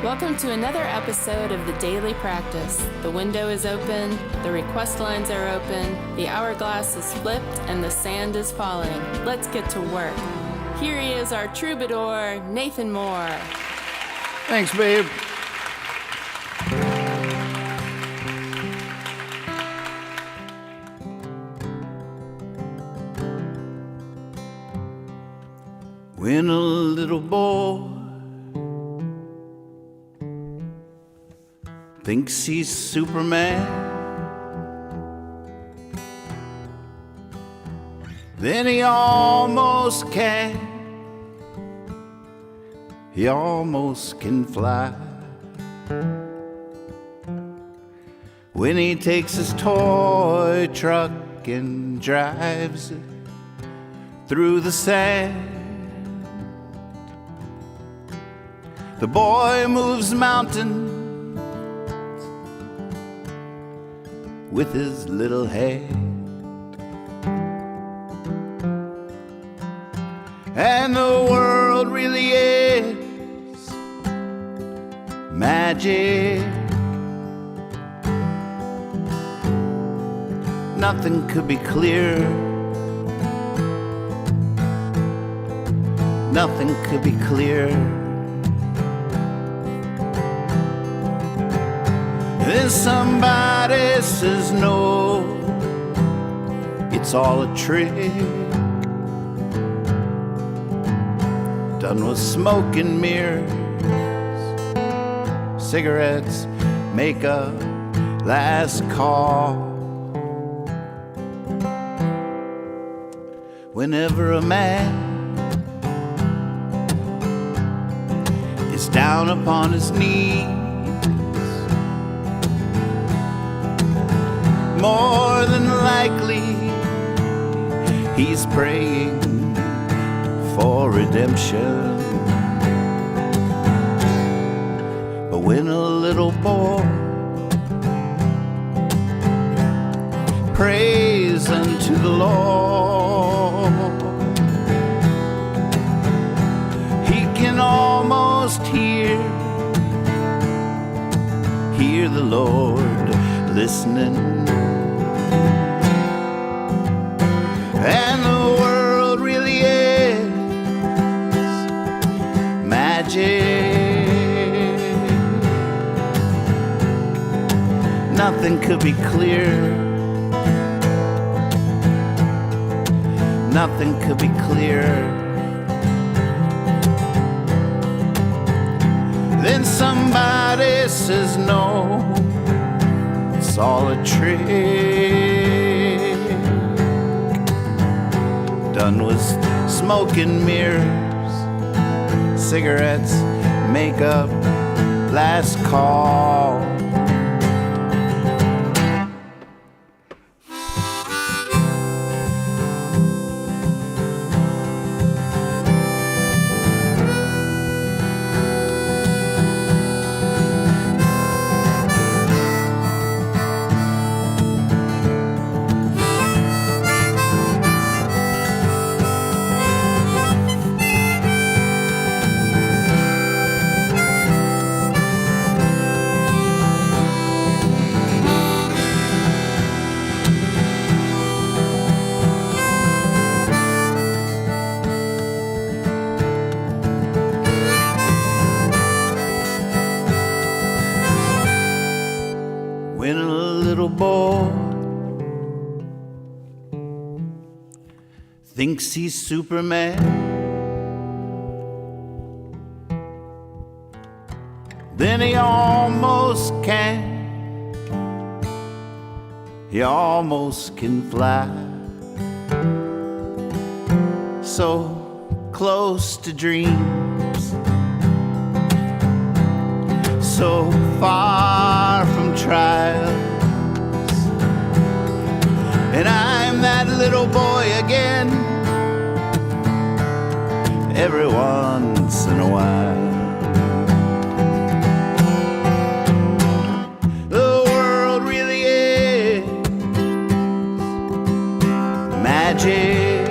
Welcome to another episode of The Daily Practice. The window is open, the request lines are open, the hourglass is flipped, and the sand is falling. Let's get to work. Here he is, our troubadour, Nathan Moore. Thanks, babe. When a little boy thinks he's Superman, then he almost can. He almost can fly. When he takes his toy truck and drives it through the sand, the boy moves mountains with his little hand. And the world really is magic. Nothing could be clearer. Nothing could be clearer. Then somebody says no, it's all a trick, done with smoke and mirrors, cigarettes, makeup, last call. Whenever a man is down upon his knees, more than likely he's praying for redemption. But when a little boy prays unto the Lord, he can almost hear the Lord listening. And the world really is magic. Nothing could be clearer. Nothing could be clearer. Then somebody says no, it's all a trick, done with smoke and mirrors, cigarettes, makeup, last call. When a little boy thinks he's Superman, then he almost can. He almost can fly. So close to dreams, so far from trials, and I'm that little boy again, every once in a while. The world really is magic.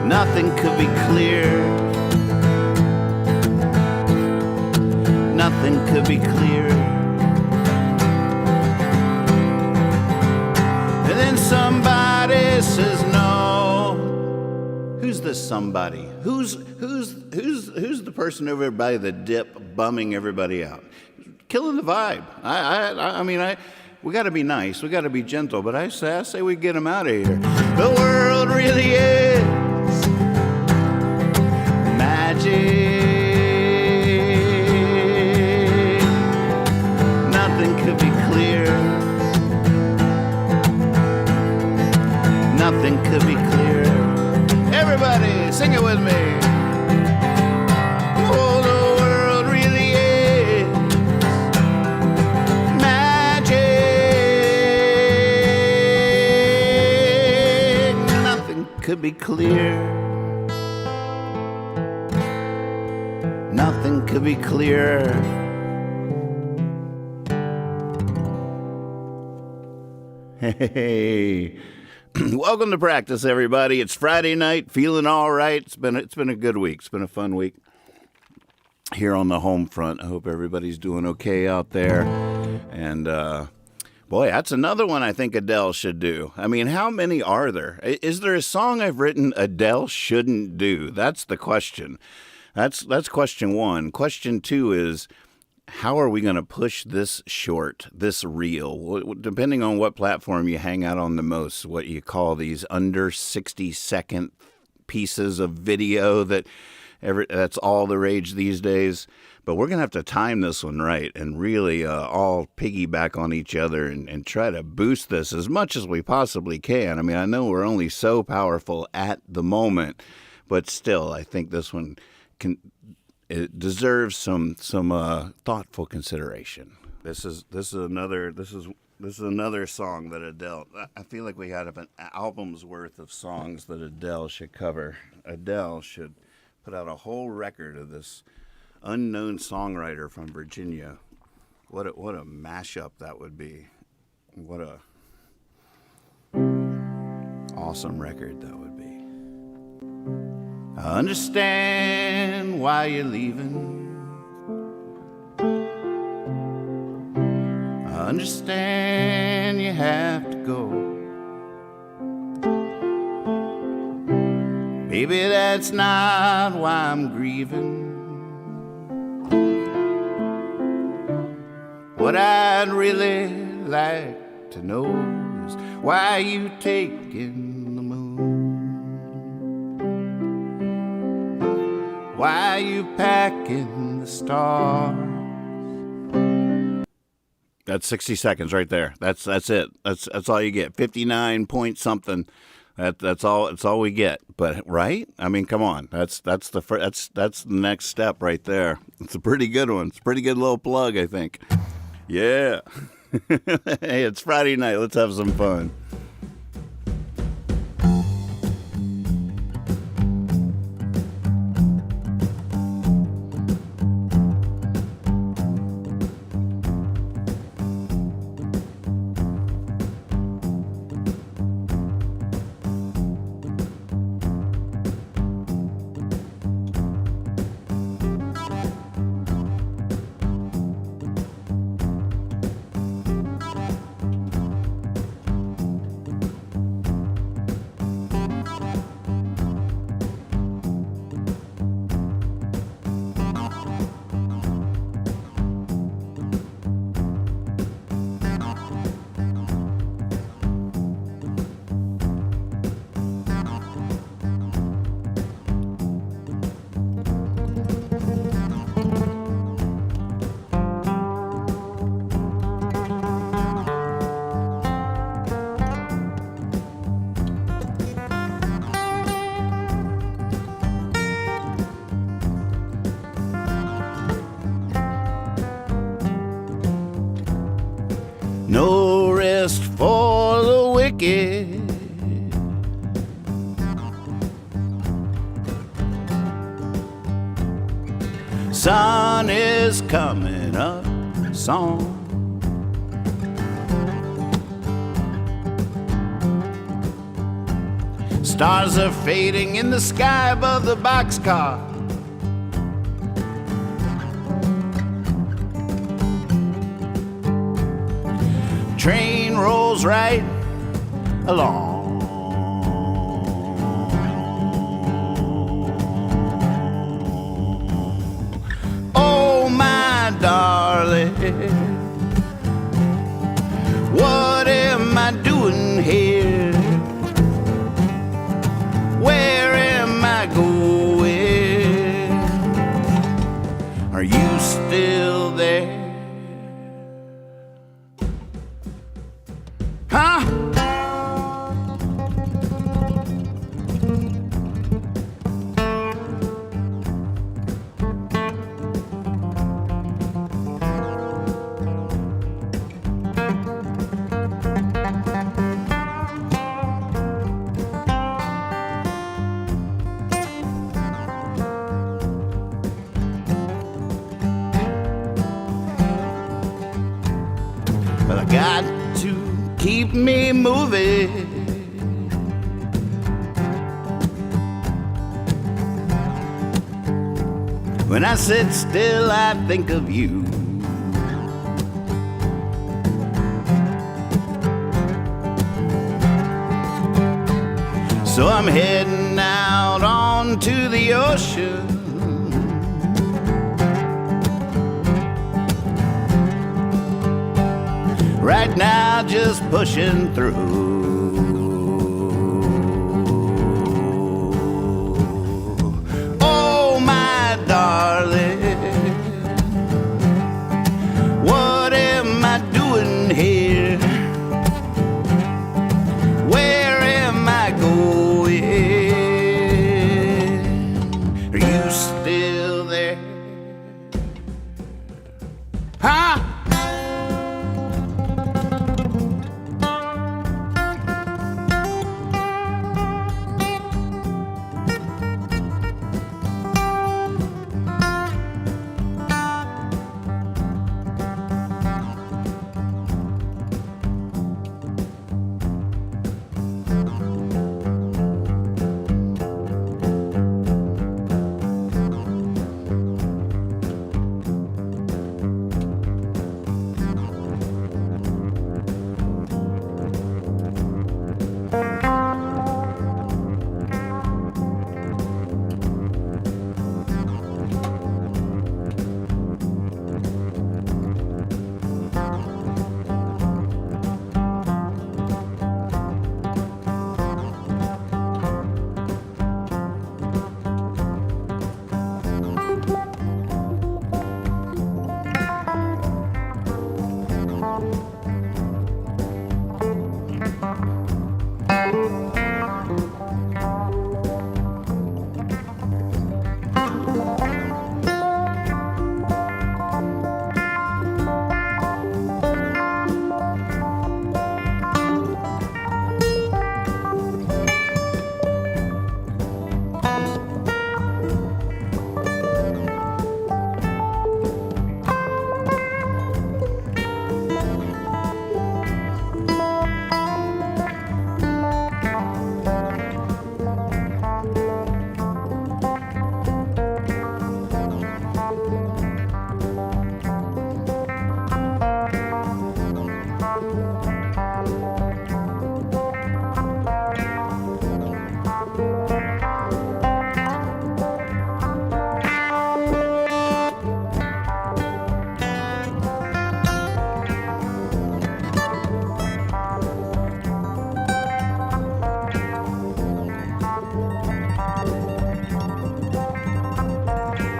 Nothing could be clearer. nothing could be clearer. And then somebody says no. Who's this somebody? Who's the person over by the dip bumming everybody out? Killing the vibe. I mean, we got to be nice. We got to be gentle. But I say we get them out of here. The world really is magic. Nothing could be clearer. Nothing could be clearer. Everybody, sing it with me. Oh, the world really is magic. Nothing could be clearer. Nothing could be clearer. Hey. Welcome to practice, everybody. It's Friday night, feeling all right. It's been a good week. It's been a fun week here on the home front. I hope everybody's doing okay out there. And boy, that's another one I think Adele should do. I mean, how many are there? Is there a song I've written Adele shouldn't do? That's the question. That's question one. Question two is, how are we going to push this short, this reel? Depending on what platform you hang out on the most, what you call these under 60-second pieces of video that's all the rage these days. But we're going to have to time this one right and really all piggyback on each other and try to boost this as much as we possibly can. I mean, I know we're only so powerful at the moment, but still, I think this one it deserves some thoughtful consideration. This is another song that Adele. I feel like we had an album's worth of songs that Adele should cover. Adele should put out a whole record of this unknown songwriter from Virginia. What a mashup that would be. What a awesome record that would be. I understand why you're leaving. I understand you have to go. Baby, that's not why I'm grieving. What I'd really like to know is why you taking the moon. Why you packing the stars? That's 60 seconds right there. That's it. That's all you get. 59 point something. That's all we get. But right? I mean, come on. That's the next step right there. It's a pretty good one. It's a pretty good little plug, I think. Yeah. Hey, it's Friday night. Let's have some fun. No rest for the wicked. Sun is coming up, song. Stars are fading in the sky above the boxcar. rolls right along. Oh, my darling, what am I doing here? Where am I going? Are you still there? Huh? Well, I got to keep me moving. When I sit still, I think of you. So I'm heading out onto the ocean. Right now, just pushing through. Oh, my darling, what am I doing here? Where am I going? Are you still there? Huh?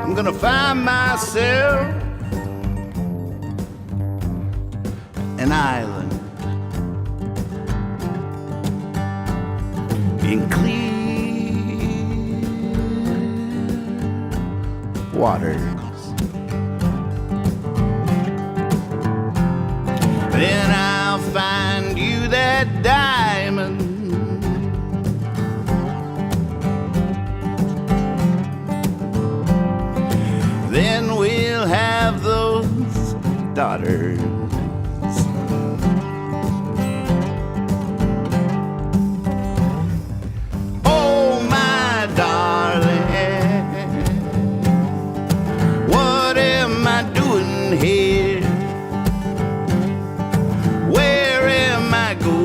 I'm gonna find myself an island in clear waters. Then I'll find you that diamond. Then we'll have those daughters. Oh, my darling, what am I doing here? Where am I going?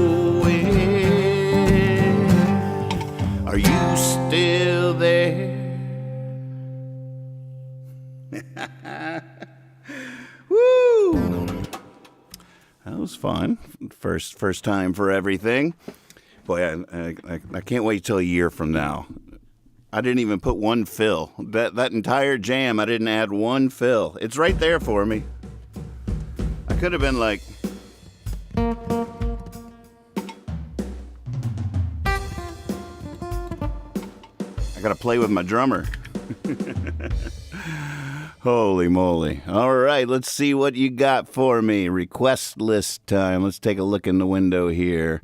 Woo! That was fun. First time for everything. Boy, I can't wait till a year from now. I didn't even put one fill. That entire jam, I didn't add one fill. It's right there for me. I could have been like... I gotta play with my drummer. Holy moly. All right, let's see what you got for me. Request list time. Let's take a look in the window here.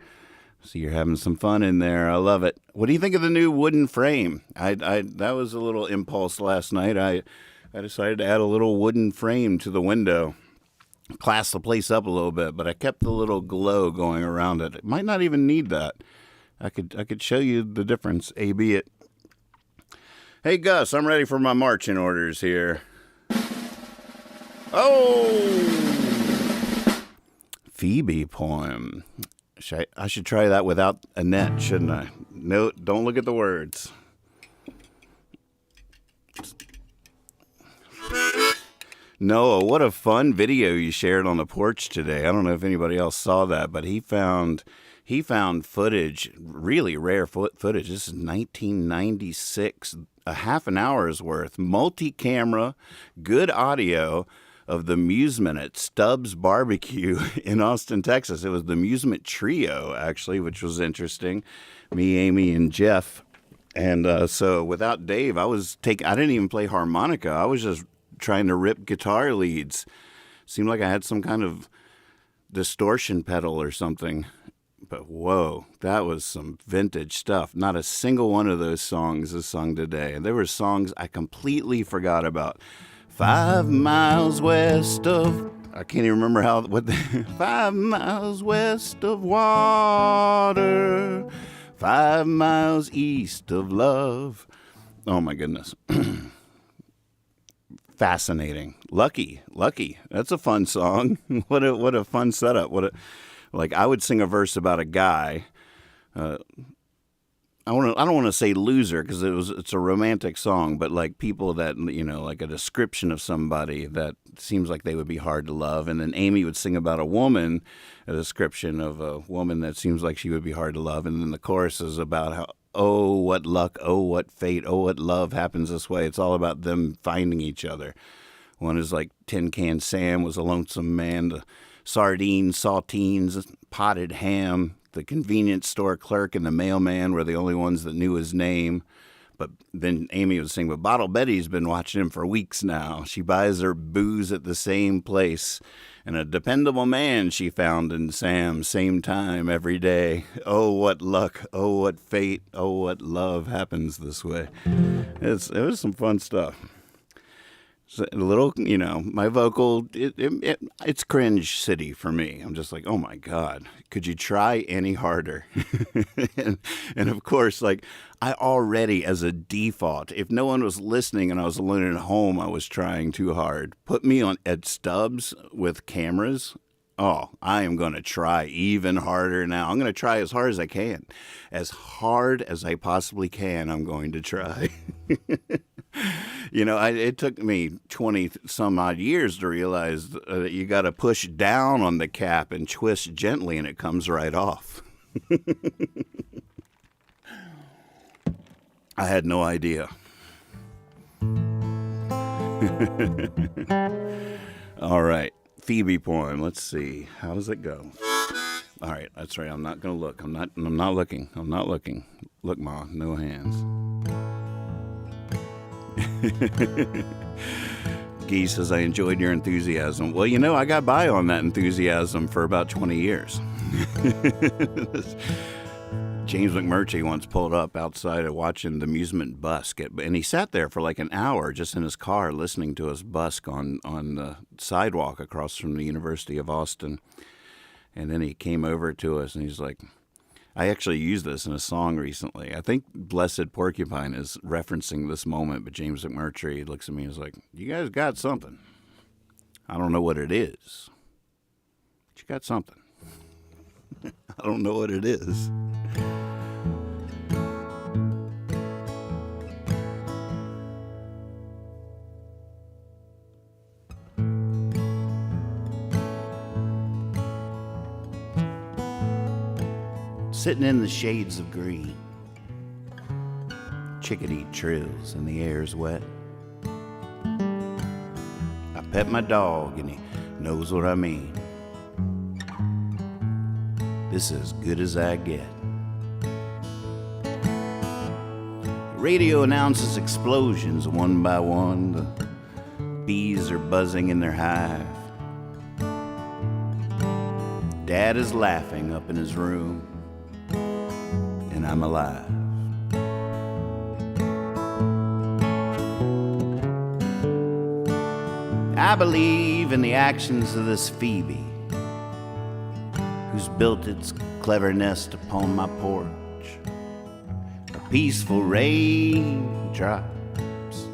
See, you're having some fun in there. I love it. What do you think of the new wooden frame? That was a little impulse last night. I decided to add a little wooden frame to the window. Class the place up a little bit, but I kept the little glow going around it. It might not even need that. I could show you the difference, A-B it. Hey, Gus, I'm ready for my marching orders here. Oh! Phoebe Poem. I should try that without a net, shouldn't I? No, don't look at the words. Noah, what a fun video you shared on the porch today. I don't know if anybody else saw that, but he found footage, really rare footage. This is 1996, a half an hour's worth, multi-camera, good audio of the ThaMuseMeant at Stubbs Barbecue in Austin, Texas. It was the ThaMuseMeant Trio, actually, which was interesting. Me, Amy, and Jeff. And so without Dave, I didn't even play harmonica. I was just trying to rip guitar leads. Seemed like I had some kind of distortion pedal or something. But whoa, that was some vintage stuff. Not a single one of those songs is sung today. And there were songs I completely forgot about. 5 miles west of... I can't even remember 5 miles west of water. 5 miles east of love. Oh my goodness. Fascinating. Lucky. That's a fun song. What a fun setup. Like I would sing a verse about a guy. I don't want to say loser because it's a romantic song, but like people that, like a description of somebody that seems like they would be hard to love. And then Amy would sing about a woman, a description of a woman that seems like she would be hard to love. And then the chorus is about how, oh, what luck, oh, what fate, oh, what love happens this way. It's all about them finding each other. One is like Tin Can Sam was a lonesome man. The sardines, saltines, potted ham. The convenience store clerk and the mailman were the only ones that knew his name. But then Amy would sing, but Bottle Betty's been watching him for weeks now. She buys her booze at the same place. And a dependable man she found in Sam, same time every day. Oh, what luck. Oh, what fate. Oh, what love happens this way. It was some fun stuff. So a little, my vocal, it's cringe city for me. I'm just like, oh my God, could you try any harder? and of course, like I already, as a default, if no one was listening and I was alone at home, I was trying too hard. Put me on at Stubbs with cameras. Oh, I am going to try even harder now. I'm going to try as hard as I can. As hard as I possibly can, I'm going to try. It took me 20 some odd years to realize that you got to push down on the cap and twist gently and it comes right off. I had no idea. All right. Phoebe Poem. Let's see. How does it go? All right. That's right. I'm not going to look. I'm not looking. I'm not looking. Look, Ma. No hands. Guy says, I enjoyed your enthusiasm. Well, I got by on that enthusiasm for about 20 years. James McMurtry once pulled up outside of watching the ThaMuseMeant busk, and he sat there for like an hour just in his car listening to us busk on the sidewalk across from the University of Austin. And then he came over to us and he's like, I actually used this in a song recently. I think Blessed Porcupine is referencing this moment, but James McMurtry looks at me and is like, you guys got something. I don't know what it is, but you got something. I don't know what it is. sitting in the shades of green. Chickadee trills and the air's wet. I pet my dog and he knows what I mean. This is as good as I get. The radio announces explosions one by one. The bees are buzzing in their hive. Dad is laughing up in his room, and I'm alive. I believe in the actions of this Phoebe, who's built its clever nest upon my porch. A peaceful rain drops,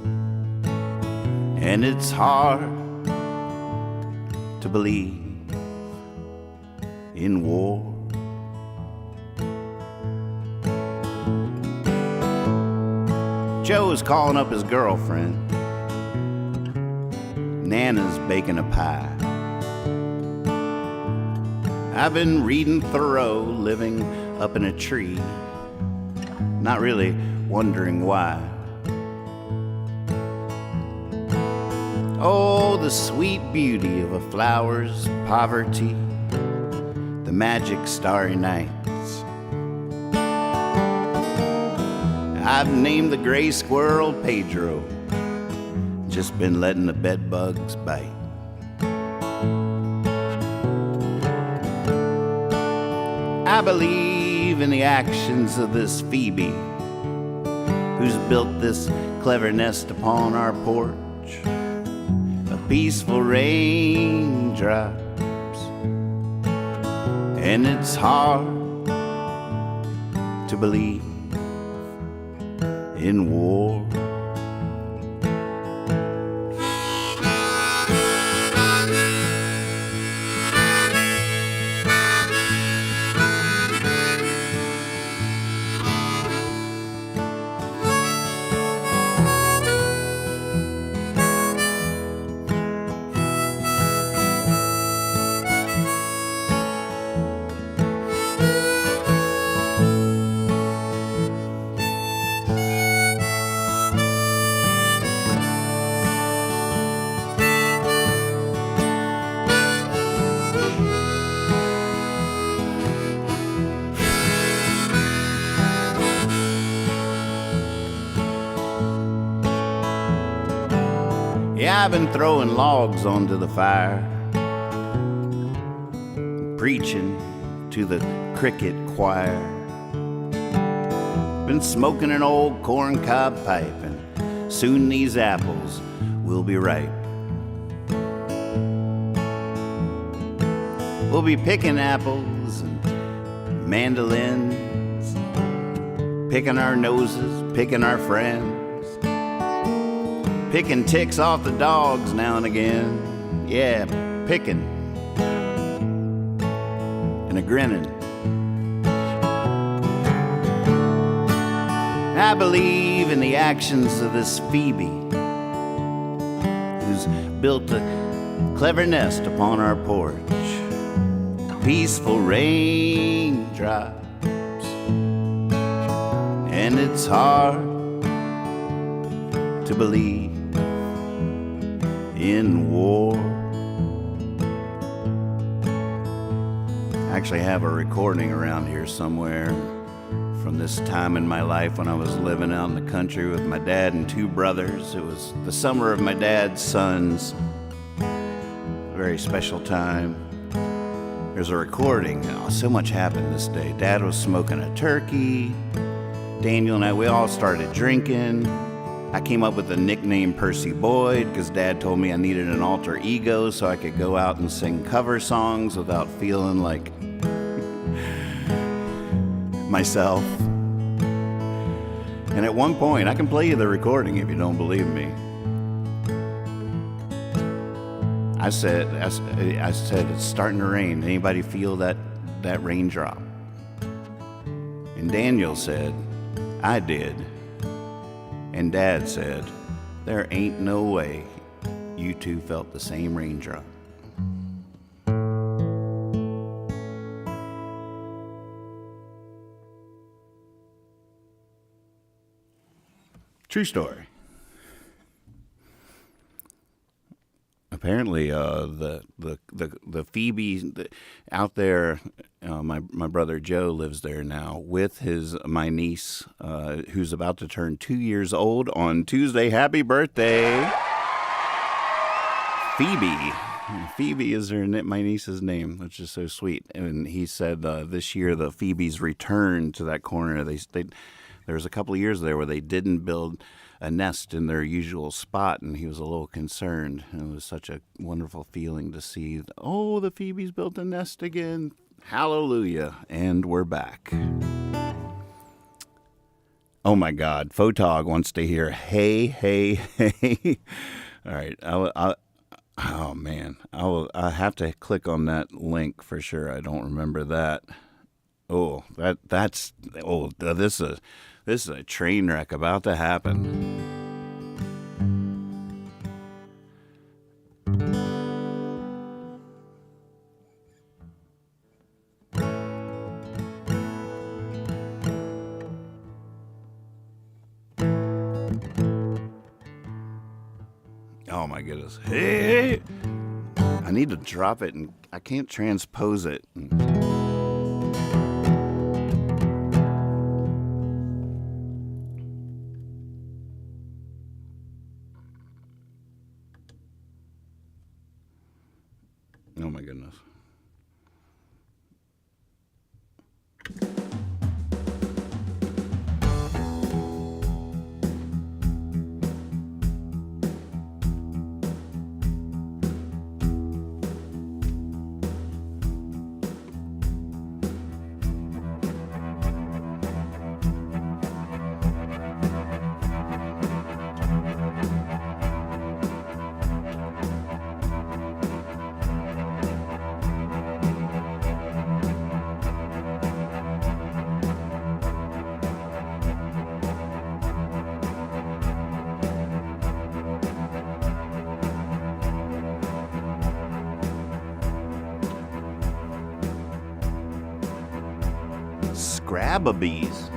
and it's hard to believe in war. Joe is calling up his girlfriend. Nana's baking a pie. I've been reading Thoreau, living up in a tree, not really wondering why. Oh, the sweet beauty of a flower's poverty, the magic starry nights. I've named the gray squirrel Pedro, just been letting the bed bugs bite. I believe in the actions of this Phoebe, who's built this clever nest upon our porch. A peaceful rain drops, and it's hard to believe in war. Yeah, I've been throwing logs onto the fire, preaching to the cricket choir. Been smoking an old corncob pipe, and soon these apples will be ripe. We'll be picking apples and mandolins, picking our noses, picking our friends, picking ticks off the dogs now and again. Yeah, picking and a grinning. I believe in the actions of this Phoebe, who's built a clever nest upon our porch. Peaceful rain drops, and it's hard to believe in war. I actually have a recording around here somewhere from this time in my life when I was living out in the country with my dad and two brothers. It was the summer of my dad's sons. A very special time. There's a recording. Oh, so much happened this day. Dad was smoking a turkey. Daniel and I, we all started drinking. I came up with the nickname Percy Boyd because Dad told me I needed an alter ego so I could go out and sing cover songs without feeling like myself. And at one point, I can play you the recording if you don't believe me. I said, it's starting to rain. Anybody feel that raindrop? And Daniel said, I did. And Dad said, there ain't no way you two felt the same raindrop. True story. Apparently, the Phoebe out there, my brother Joe lives there now with my niece, who's about to turn 2 years old on Tuesday. Happy birthday, Phoebe! Phoebe is my niece's name, which is so sweet. And he said this year the Phoebes returned to that corner. There was a couple of years there where they didn't build a nest in their usual spot, and he was a little concerned. And it was such a wonderful feeling to see, the Phoebes built a nest again. Hallelujah. And we're back. Oh my God. Photog wants to hear, hey, hey, hey. All right. Oh man. I have to click on that link for sure. I don't remember that. This is a train wreck about to happen. Oh my goodness. Hey! I need to drop it and I can't transpose it. Oh my goodness. Scrababees.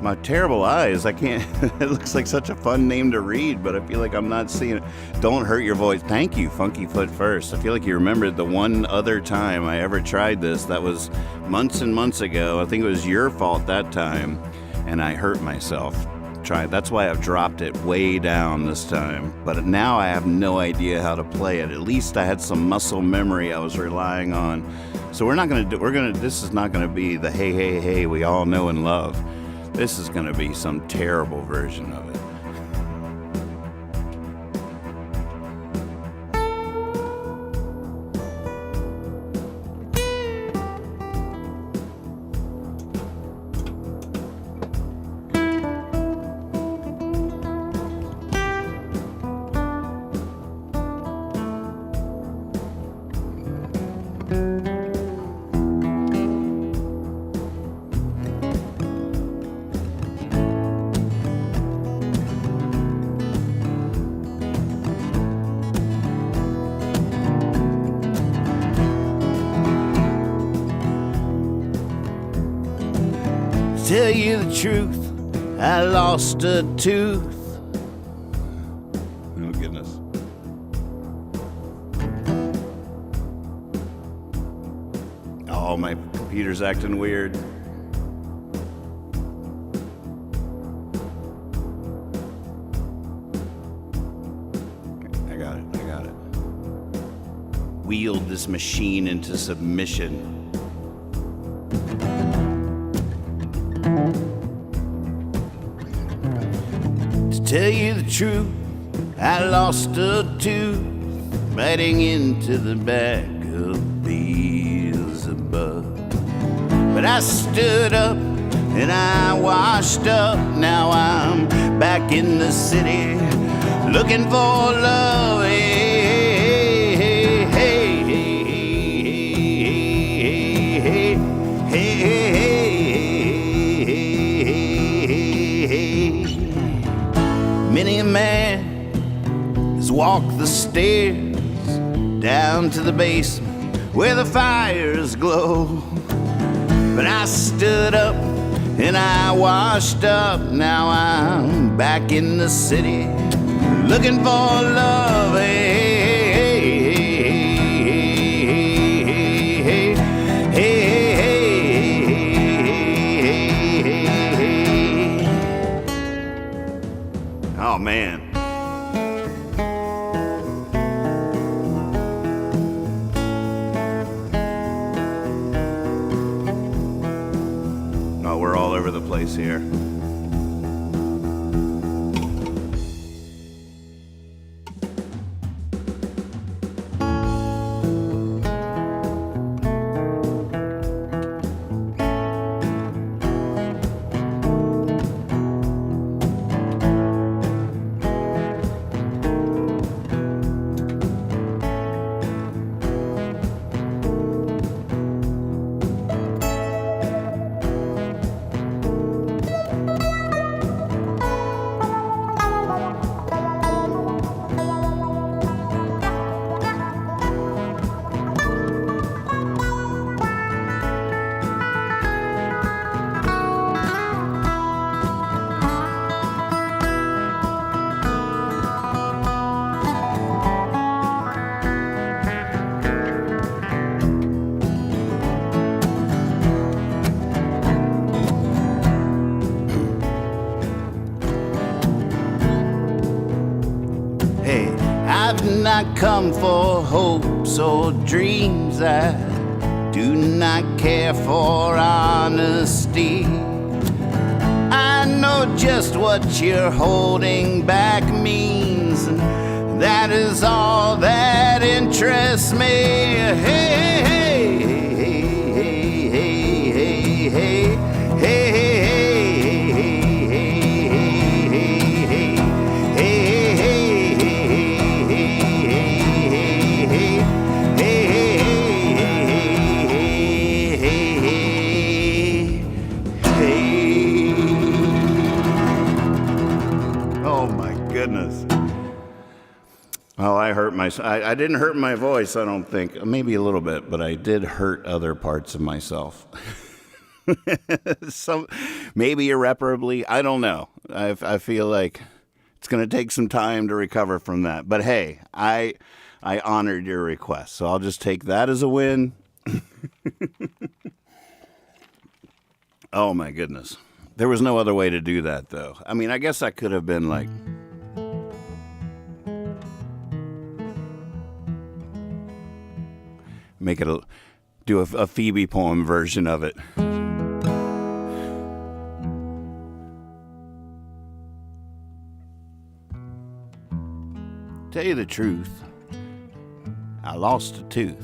My terrible eyes. I can't. It looks like such a fun name to read, but I feel like I'm not seeing it. Don't hurt your voice. Thank you, Funky Foot First. I feel like you remembered the one other time I ever tried this. That was months and months ago. I think it was your fault that time, and I hurt myself. That's why I've dropped it way down this time. But now I have no idea how to play it. At least I had some muscle memory I was relying on. So this is not gonna be the hey, hey, hey we all know and love. This is gonna be some terrible version of it. Tell you the truth, I lost a tooth. Oh, goodness. Oh, my computer's acting weird. I got it. Wield this machine into submission. Tell you the truth, I lost a tooth biting into the back of Beelzebub. But I stood up and I washed up. Now I'm back in the city looking for love. Hey, hey, hey, hey, hey, hey, hey, many a man has walked the stairs down to the basement where the fires glow. But I stood up and I washed up. Now I'm back in the city looking for love. Hey, hey, hey, hey, hey, hey. Oh man. Oh, we're all over the place here. Hey, I've not come for hopes or dreams. I do not care for honesty. I know just what you're holding back means, and that is all that interests me. Hey, hey, hey, hey, hey, hey, hey, hey. Oh, I hurt I didn't hurt my voice, I don't think. Maybe a little bit, but I did hurt other parts of myself. Maybe irreparably. I don't know. I feel like it's going to take some time to recover from that. But hey, I honored your request, so I'll just take that as a win. Oh my goodness. There was no other way to do that, though. I mean, I guess I could have been like... do a Phoebe Poem version of it. Tell you the truth, I lost a tooth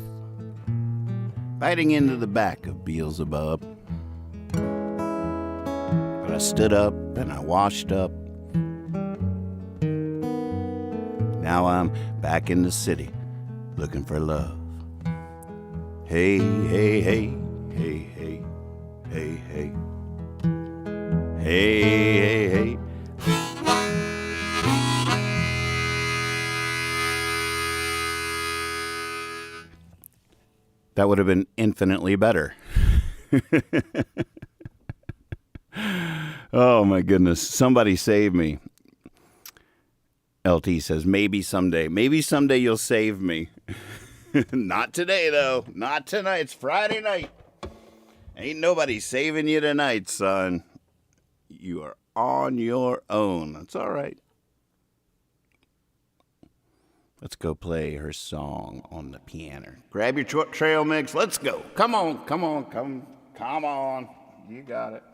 biting into the back of Beelzebub. But I stood up and I washed up. Now I'm back in the city looking for love. Hey, hey, hey, hey, hey, hey, hey, hey, hey, hey. That would have been infinitely better. Oh my goodness. Somebody save me. LT says, maybe someday. Maybe someday you'll save me. Not today, though. Not tonight. It's Friday night. Ain't nobody saving you tonight, son. You are on your own. That's all right. Let's go play her song on the piano. Grab your trail mix. Let's go. Come on. Come on. Come on. You got it.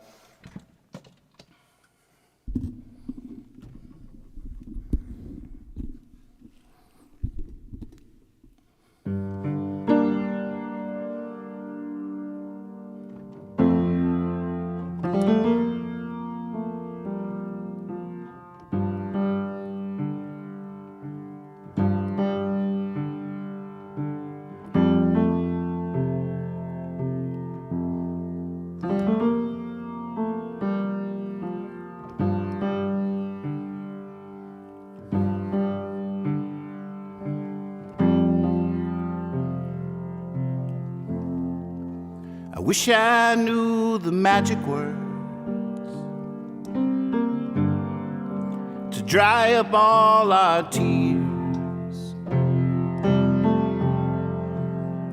I wish I knew the magic word dry up all our tears.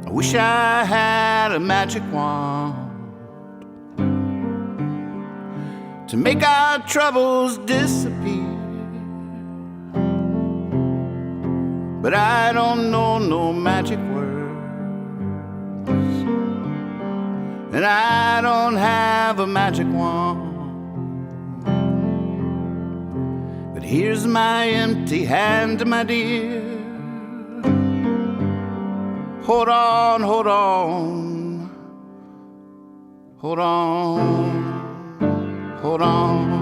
I wish I had a magic wand to make our troubles disappear. But I don't know no magic words, and I don't have a magic wand. But here's my empty hand, my dear. Hold on, hold on, hold on, hold on.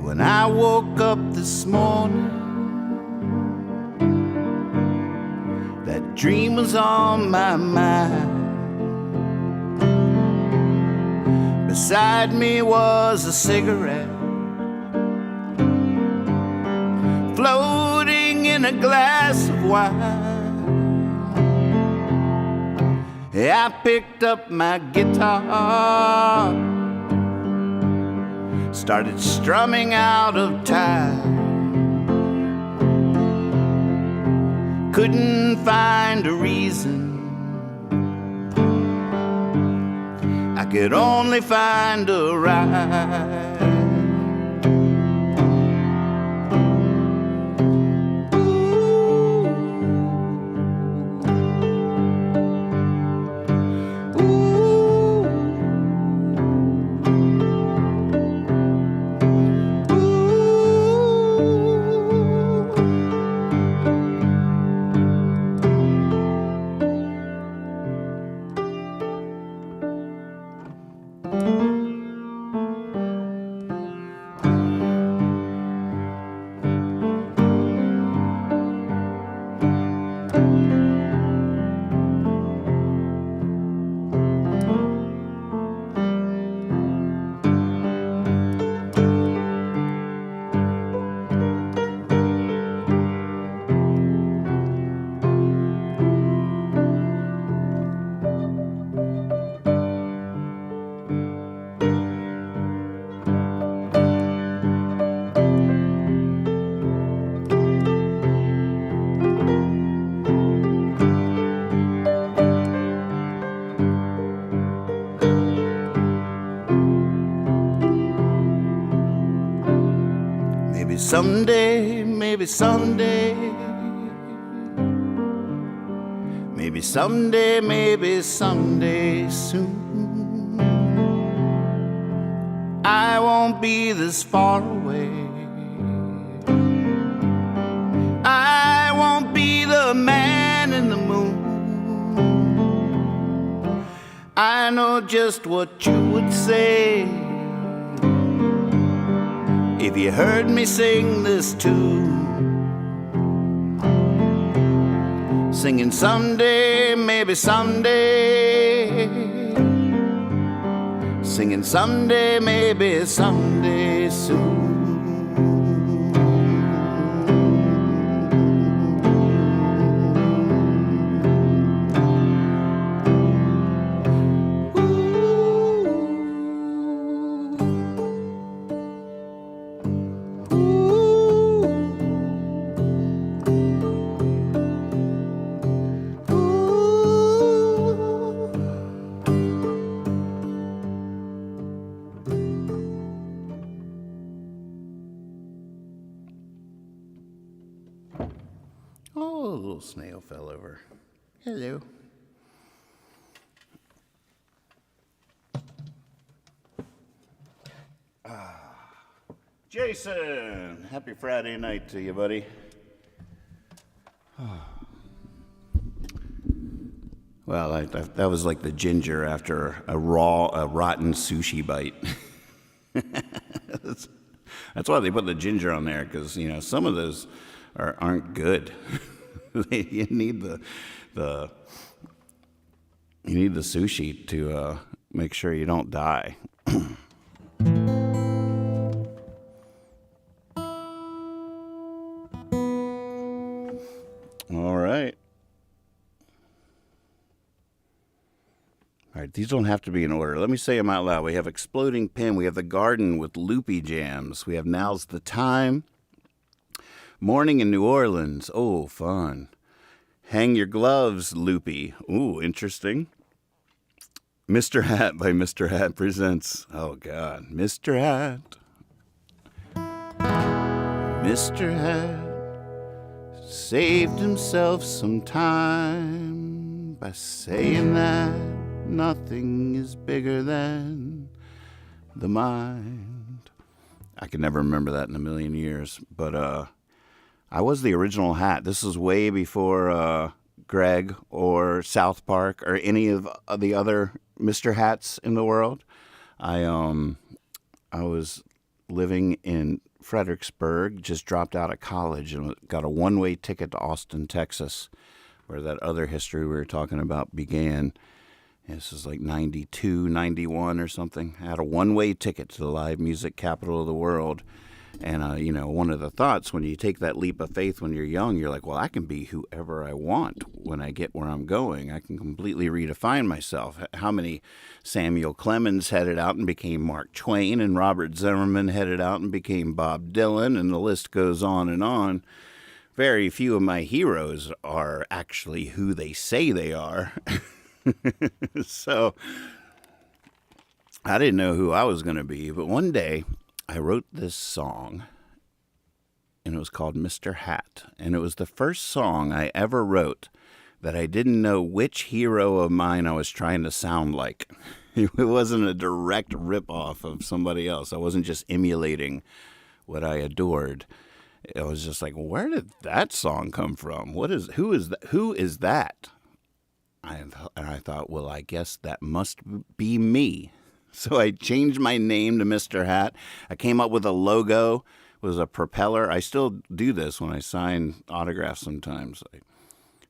When I woke up this morning, that dream was on my mind. Beside me was a cigarette, floating in a glass of wine. I picked up my guitar, started strumming out of time. Couldn't find a reason, I could only find a rhyme. Someday, maybe someday, maybe someday, maybe someday soon, I won't be this far away. I won't be the man in the moon. I know just what you would say if you heard me sing this tune. Singing someday, maybe someday. Singing someday, maybe someday soon. Oh, a little snail fell over. Hello. Jason, happy Friday night to you, buddy. Well, that was like the ginger after a rotten sushi bite. That's why they put the ginger on there, because some of those aren't good. You need the sushi to make sure you don't die. All right. All right, these don't have to be in order. Let me say them out loud. We have Exploding Pin. We have The Garden with Loopy Jams. We have Now's the Time. Morning in New Orleans. Oh, fun. Hang Your Gloves, Loopy. Ooh, interesting. Mr. Hat by Mr. Hat presents. Oh, God. Mr. Hat. Mr. Hat saved himself some time by saying that nothing is bigger than the mind. I could never remember that in a million years, but I was the original Hat. This is way before Greg or South Park or any of the other Mr. Hats in the world. I was living in Fredericksburg, just dropped out of college and got a one-way ticket to Austin, Texas, where that other history we were talking about began. This is like 92, 91 or something. I had a one-way ticket to the live music capital of the world. And, one of the thoughts when you take that leap of faith when you're young, you're like, well, I can be whoever I want when I get where I'm going. I can completely redefine myself. How many Samuel Clemens headed out and became Mark Twain, and Robert Zimmerman headed out and became Bob Dylan, and the list goes on and on. Very few of my heroes are actually who they say they are. So I didn't know who I was going to be, but one day I wrote this song, and it was called Mr. Hat, and it was the first song I ever wrote that I didn't know which hero of mine I was trying to sound like. It wasn't a direct ripoff of somebody else. I wasn't just emulating what I adored. It was just like, where did that song come from? Who is that? And I thought, well, I guess that must be me. So I changed my name to Mr. Hat. I came up with a logo. It was a propeller. I still do this when I sign autographs sometimes. I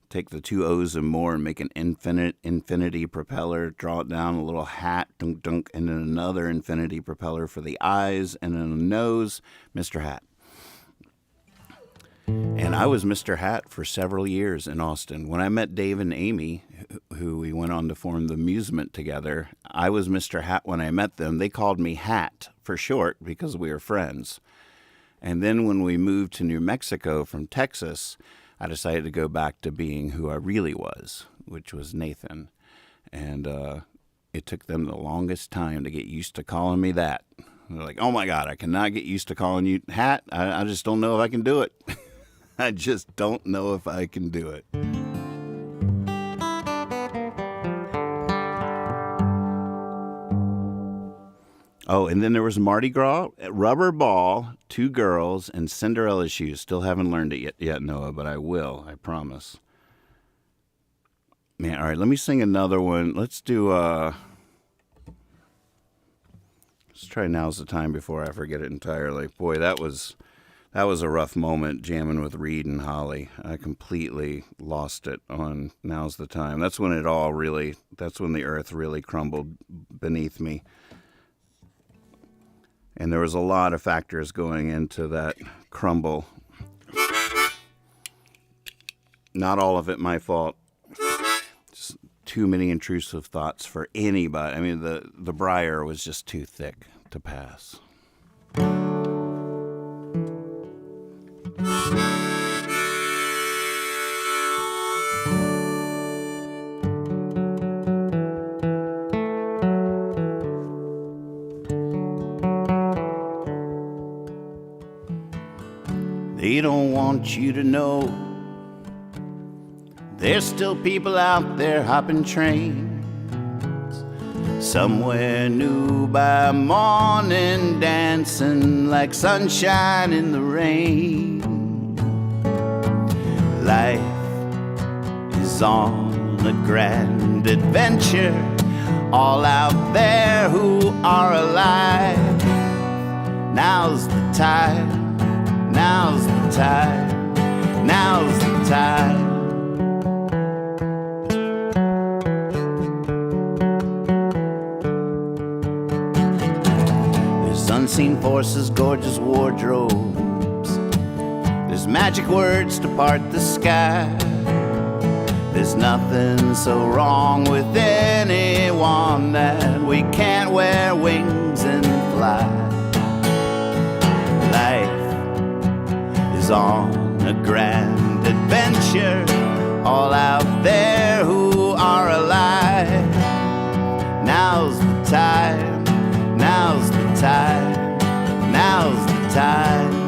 take the two O's and more and make an infinity propeller, draw it down, a little hat, dunk, dunk, and then another infinity propeller for the eyes, and then a nose, Mr. Hat. And I was Mr. Hat for several years in Austin. When I met Dave and Amy, who we went on to form ThaMuseMeant together, I was Mr. Hat when I met them. They called me Hat for short because we were friends. And then when we moved to New Mexico from Texas, I decided to go back to being who I really was, which was Nathan. And it took them the longest time to get used to calling me that. They're like, oh my God, I cannot get used to calling you Hat. I just don't know if I can do it. I just don't know if I can do it. Oh, and then there was Mardi Gras, Rubber Ball, Two Girls, and Cinderella Shoes. Still haven't learned it yet, Noah, but I will, I promise. Man, all right, let me sing another one. Let's do, let's try Now's the Time before I forget it entirely. Boy, that was a rough moment jamming with Reed and Holly. I completely lost it on Now's the Time. That's when that's when the earth really crumbled beneath me. And there was a lot of factors going into that crumble. Not all of it my fault. Just too many intrusive thoughts for anybody. I mean, the briar was just too thick to pass. They don't want you to know there's still people out there hopping trains somewhere new by morning, dancing like sunshine in the rain. Life is on a grand adventure, all out there who are alive. Now's the time, now's the time, now's the time. There's unseen forces, gorgeous wardrobes. There's magic words to part the sky. There's nothing so wrong with anyone that we can't wear wings and fly. Life is on a grand adventure, all out there who are alive. Now's the time, now's the time, now's the time.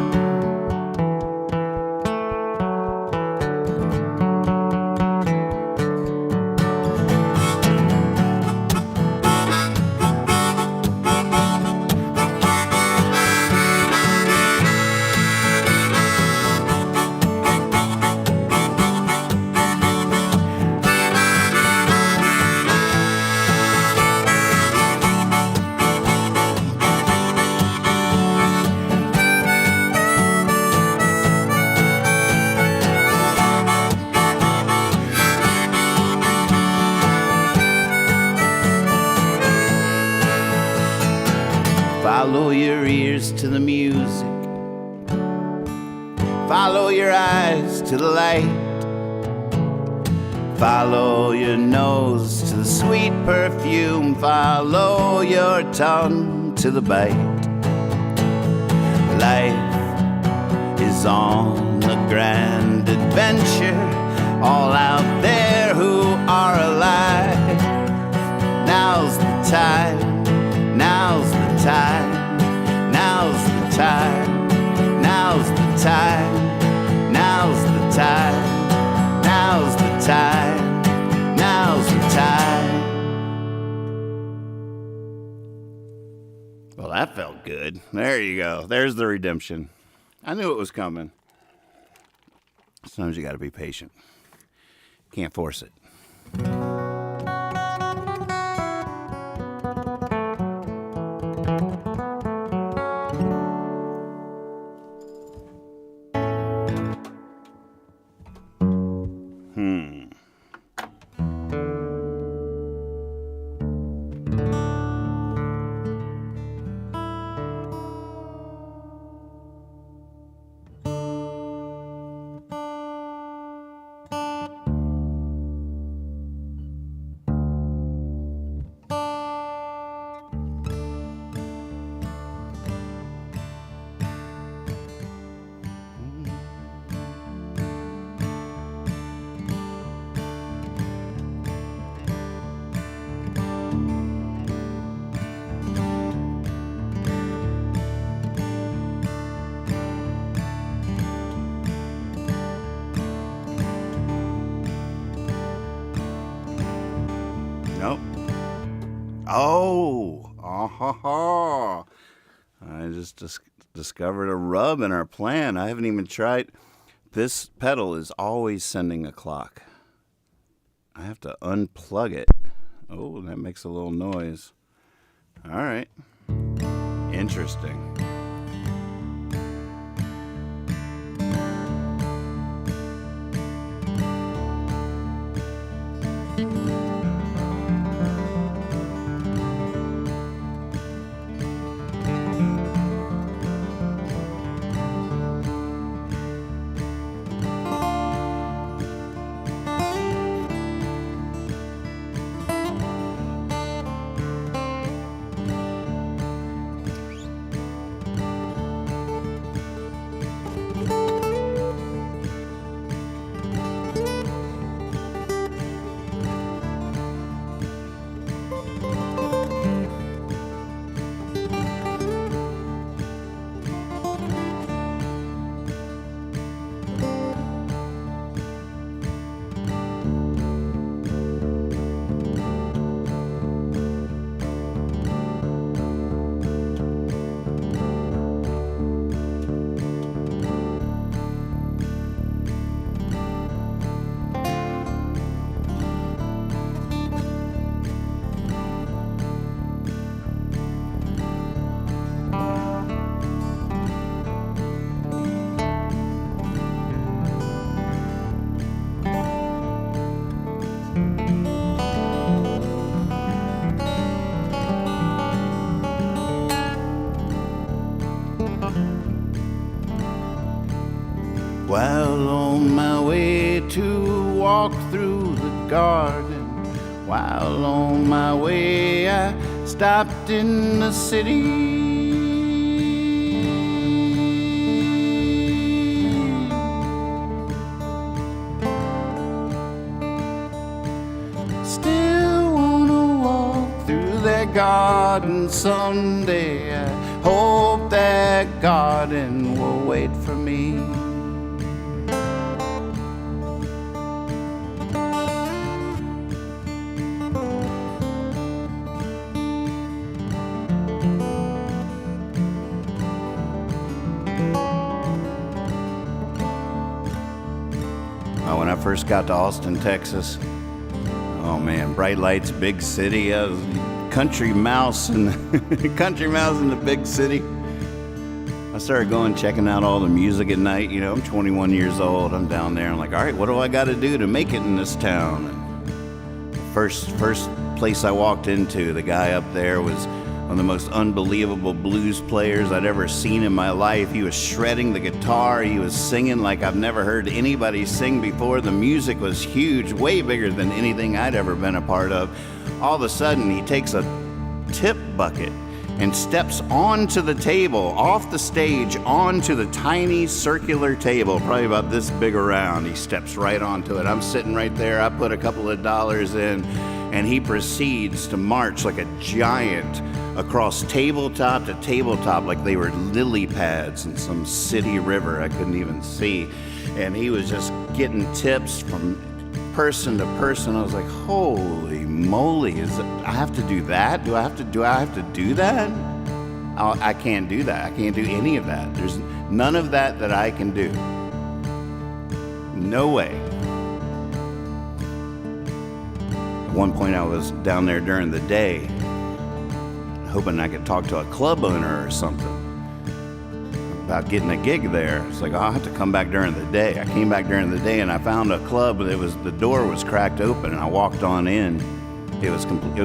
Follow your ears to the music. Follow your eyes to the light. Follow your nose to the sweet perfume. Follow your tongue to the bite. Life is on a grand adventure, all out there who are alive. Now's the time, now's the time. Now's the time, now's the time, now's the time, now's the time, now's the time. Well, that felt good. There you go. There's the redemption. I knew it was coming. Sometimes you got to be patient. Can't force it. Nope. Oh, I just discovered a rub in our plan. I haven't even tried. This pedal is always sending a clock. I have to unplug it. Oh, that makes a little noise. All right. Interesting. While on my way to walk through the garden. While on my way, I stopped in the city. Still wanna walk through that garden someday. I hope that garden will wait for me. When I first got to Austin, Texas, oh man, bright lights, big city. I was country mouse and country mouse in the big city. I started going, checking out all the music at night. You know, I'm 21 years old. I'm down there. I'm like, all right, what do I got to do to make it in this town? And the first place I walked into, the guy up there was one of the most unbelievable blues players I'd ever seen in my life. He was shredding the guitar. He was singing like I've never heard anybody sing before. The music was huge, way bigger than anything I'd ever been a part of. All of a sudden, he takes a tip bucket and steps onto the table, off the stage, onto the tiny circular table, probably about this big around. He steps right onto it. I'm sitting right there. I put a couple of dollars in, and he proceeds to march like a giant across tabletop to tabletop like they were lily pads in some city river I couldn't even see. And he was just getting tips from person to person. I was like, holy moly, I have to do that? Do I have to do that? I can't do that. I can't do any of that. There's none of that I can do. No way. At one point I was down there during the day, hoping I could talk to a club owner or something about getting a gig there. It's like, I'll have to come back during the day. I came back during the day and I found a club that the door was cracked open, and I walked on in. It was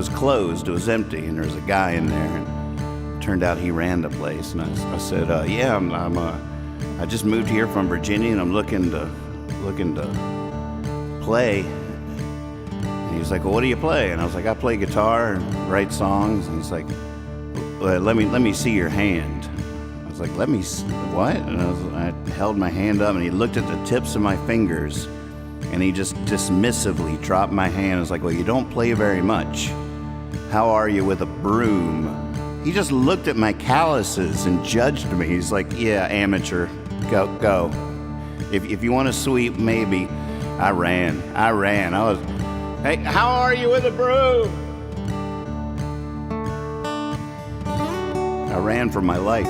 closed. It was empty, and there was a guy in there. And it turned out he ran the place. And I said, yeah, I just moved here from Virginia, and I'm looking to play. And he was like, well, what do you play? And I was like, I play guitar and write songs. And he's like, well, let me see your hand. I was like, let me see, what? And I held my hand up, and he looked at the tips of my fingers, and he just dismissively dropped my hand. I was like, well, you don't play very much. How are you with a broom? He just looked at my calluses and judged me. He's like, yeah, amateur, go. If you want to sweep, maybe. I ran. I was, hey, how are you with a broom? I ran for my life.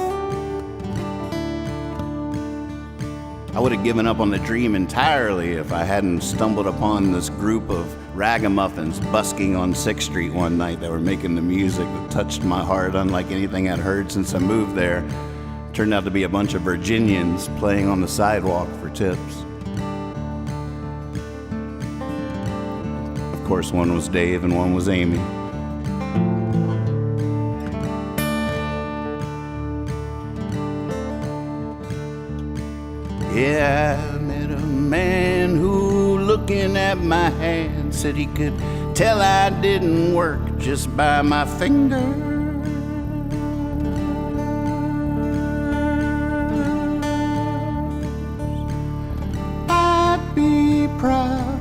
I would have given up on the dream entirely if I hadn't stumbled upon this group of ragamuffins busking on 6th Street one night that were making the music that touched my heart unlike anything I'd heard since I moved there. Turned out to be a bunch of Virginians playing on the sidewalk for tips. Of course, one was Dave and one was Amy. Yeah, I met a man who, looking at my hand, said he could tell I didn't work just by my finger. I'd be proud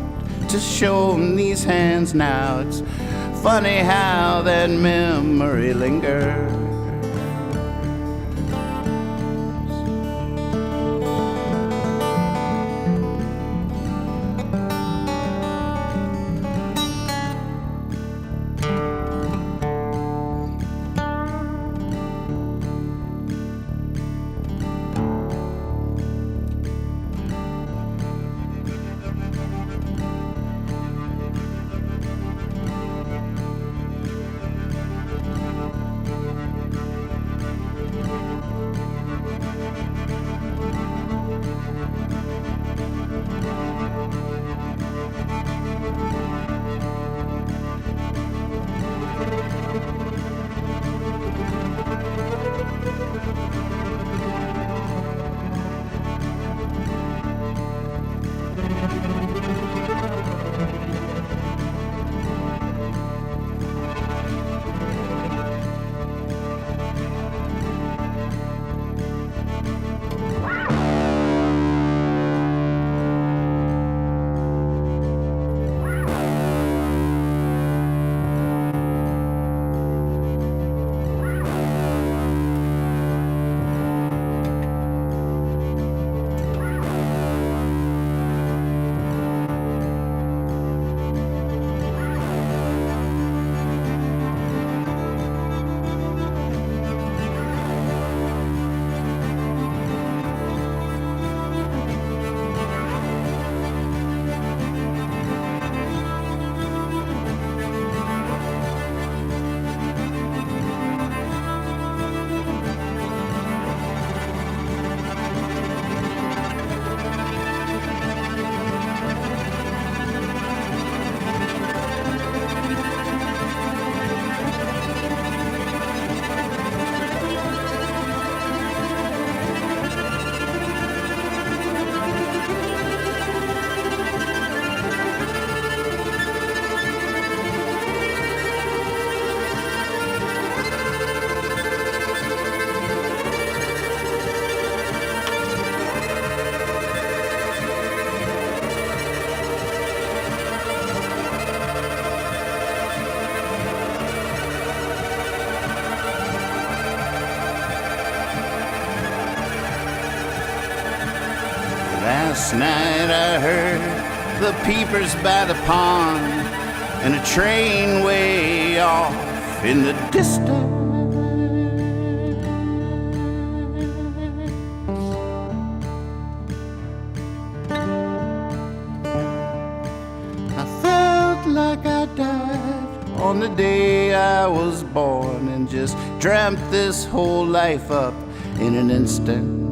to show him these hands now. It's funny how that memory lingers. last night I heard the peepers by the pond and a train way off in the distance. I felt like I died on the day I was born and just dreamt this whole life up in an instant.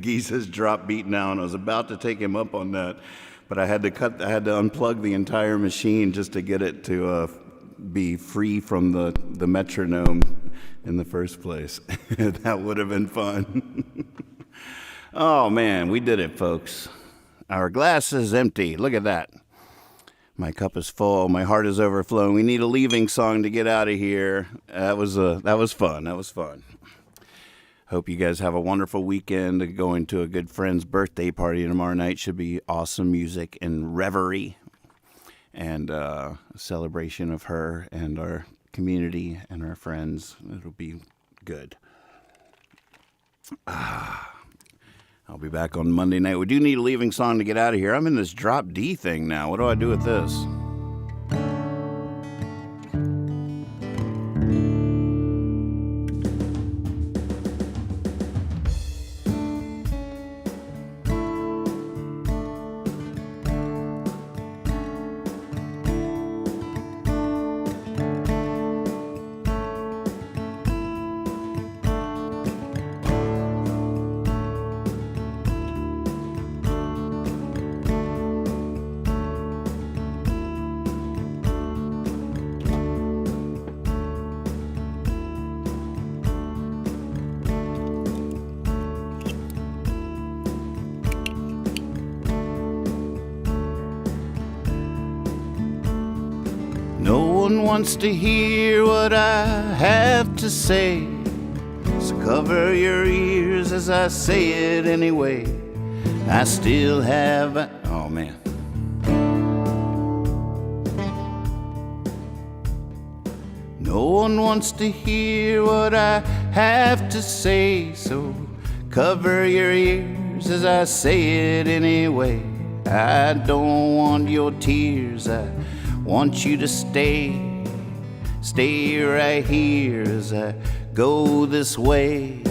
Geese's drop beat now, and I was about to take him up on that, but I had to unplug the entire machine just to get it to be free from the metronome in the first place. That would have been fun. Oh man, we did it, folks. Our glass is empty. Look at that. My cup is full. My heart is overflowing. We need a leaving song to get out of here. That was fun. That was fun. Hope you guys have a wonderful weekend. Going to a good friend's birthday party tomorrow night. Should be awesome music and reverie and a celebration of her and our community and our friends. It'll be good. I'll be back on Monday night. We do need a leaving song to get out of here. I'm in this drop D thing now. What do I do with this? No one wants to hear what I have to say, so cover your ears as I say it anyway. I still have oh man. No one wants to hear what I have to say, so cover your ears as I say it anyway. I don't want your tears, I want you to stay right here as I go this way.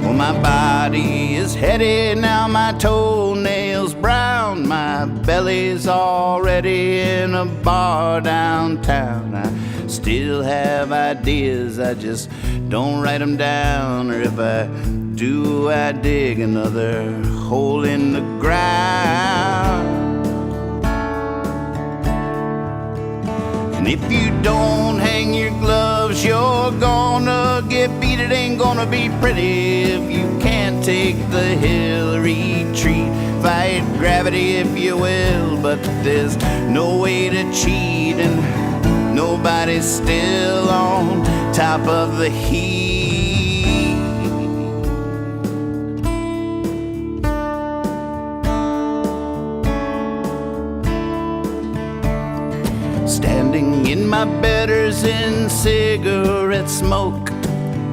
Well, my body is heady now, my toenails brown, my belly's already in a bar downtown. I still have ideas, I just don't write them down, or if I do, I dig another hole in the ground. And if you don't hang your gloves, you're gonna get beat. It ain't gonna be pretty if you can't take the hill retreat. Fight gravity if you will, but there's no way to cheat, and nobody's still on top of the heat. Standing in my betters in cigarette smoke,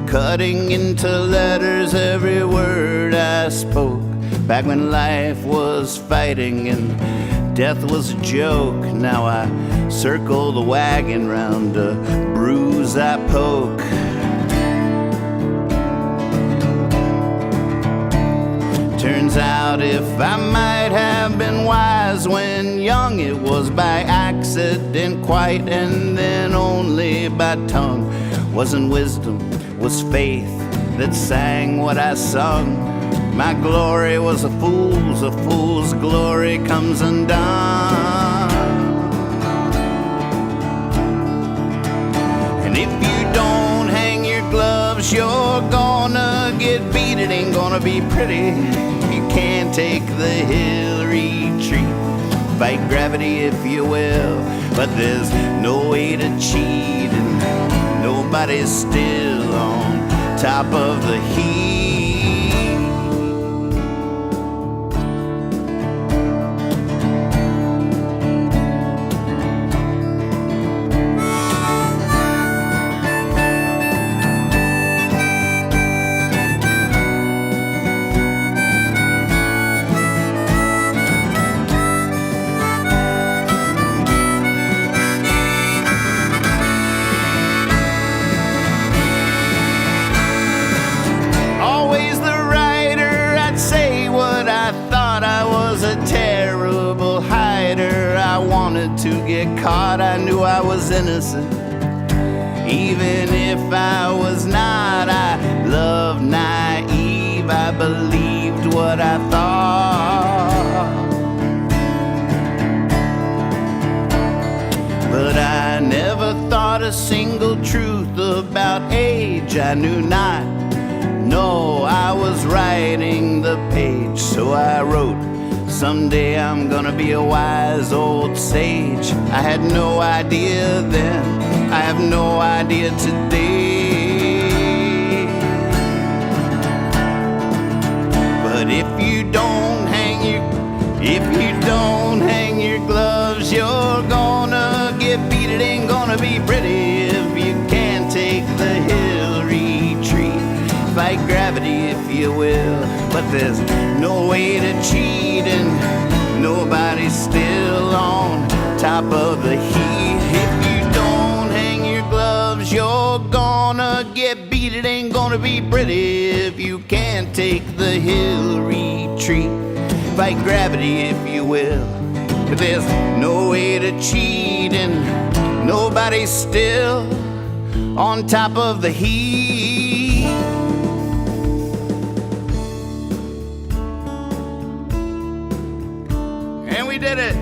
cutting into letters every word I spoke. Back when life was fighting and death was a joke, now I circle the wagon round a bruise I poke. Turns out if I might have been wise when young, it was by accident quite, and then only by tongue. Wasn't wisdom, was faith that sang what I sung. My glory was a fool's glory comes undone. And if you don't hang your gloves, you're gonna get beat. It ain't gonna be pretty. You can't take the hill retreat. Fight gravity if you will, but there's no way to cheat, and nobody's still on top of the heat. wanted to get caught. I knew I was innocent, even if I was not. I loved naive, I believed what I thought. But I never thought a single truth about age. I knew not. No, I was writing the page, so I wrote, someday I'm gonna be a wise old sage. I had no idea then, I have no idea today. But if you don't hang your gloves, you're gonna get beat. It ain't gonna be pretty if you can't take the hill retreat. Fight gravity if you will, but there's no way to cheat, and nobody's still on top of the heat. If you don't hang your gloves, you're gonna get beat. It ain't gonna be pretty if you can't take the hill retreat. Fight gravity if you will, but there's no way to cheat, and nobody's still on top of the heat. And we did it.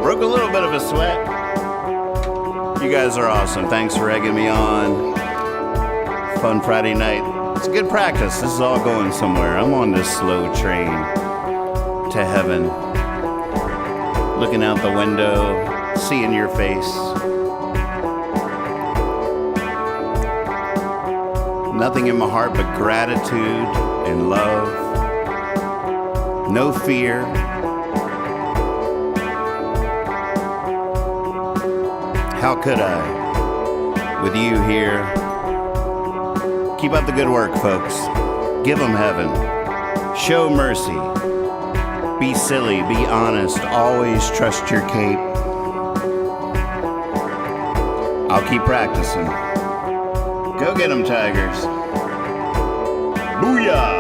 Broke a little bit of a sweat. You guys are awesome. Thanks for egging me on. Fun Friday night. It's a good practice. This is all going somewhere. I'm on this slow train to heaven. Looking out the window, seeing your face. Nothing in my heart but gratitude and love. No fear. How could I, with you here? Keep up the good work, folks. Give them heaven. Show mercy. Be silly, be honest. Always trust your cape. I'll keep practicing. Go get them, Tigers. Booyah!